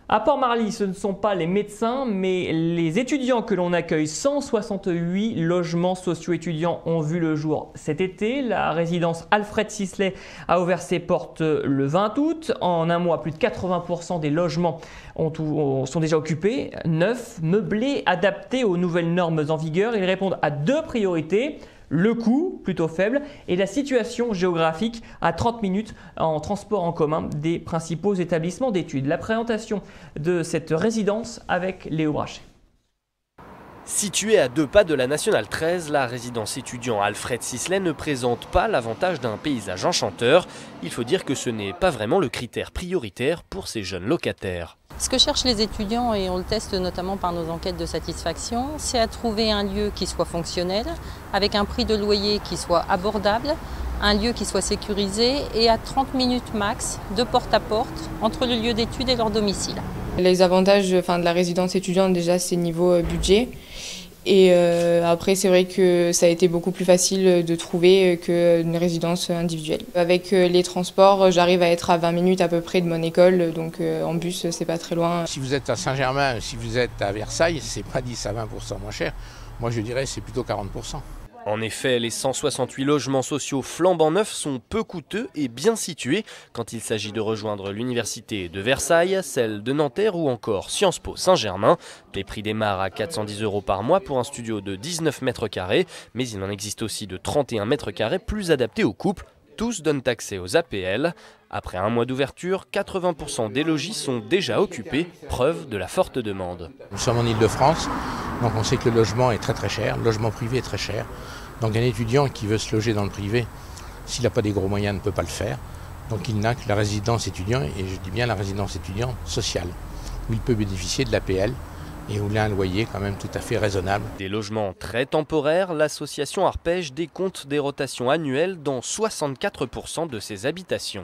À Port-Marly, ce ne sont pas les médecins, mais les étudiants que l'on accueille. 168 logements socio-étudiants ont vu le jour cet été. La résidence Alfred Sisley a ouvert ses portes le 20 août. En un mois, plus de 80% des logements sont déjà occupés. Neufs, meublés, adaptés aux nouvelles normes en vigueur. Ils répondent à deux priorités. Le coût, plutôt faible, et la situation géographique à 30 minutes en transport en commun des principaux établissements d'études. La présentation de cette résidence avec Léo Brachet. Située à 2 pas de la Nationale 13, la résidence étudiant Alfred Sisley ne présente pas l'avantage d'un paysage enchanteur. Il faut dire que ce n'est pas vraiment le critère prioritaire pour ces jeunes locataires. Ce que cherchent les étudiants, et on le teste notamment par nos enquêtes de satisfaction, c'est à trouver un lieu qui soit fonctionnel, avec un prix de loyer qui soit abordable, un lieu qui soit sécurisé et à 30 minutes max de porte à porte entre le lieu d'études et leur domicile. Les avantages de la résidence étudiante, déjà, c'est niveau budget. Et après, c'est vrai que ça a été beaucoup plus facile de trouver qu'une résidence individuelle. Avec les transports, j'arrive à être à 20 minutes à peu près de mon école, donc en bus, c'est pas très loin. Si vous êtes à Saint-Germain, si vous êtes à Versailles, c'est pas 10 à 20% moins cher. Moi, je dirais c'est plutôt 40%. En effet, les 168 logements sociaux flambant neufs sont peu coûteux et bien situés quand il s'agit de rejoindre l'université de Versailles, celle de Nanterre ou encore Sciences Po Saint-Germain. Les prix démarrent à 410 € par mois pour un studio de 19 mètres carrés, mais il en existe aussi de 31 mètres carrés plus adaptés aux couples. Tous donnent accès aux APL. Après un mois d'ouverture, 80% des logis sont déjà occupés, preuve de la forte demande. Nous sommes en Ile-de-France, donc on sait que le logement est très cher, le logement privé est très cher. Donc un étudiant qui veut se loger dans le privé, s'il n'a pas des gros moyens, ne peut pas le faire. Donc il n'a que la résidence étudiante, et je dis bien la résidence étudiante sociale, où il peut bénéficier de l'APL et où il a un loyer quand même tout à fait raisonnable. Des logements très temporaires, l'association Arpège décompte des rotations annuelles dans 64% de ses habitations.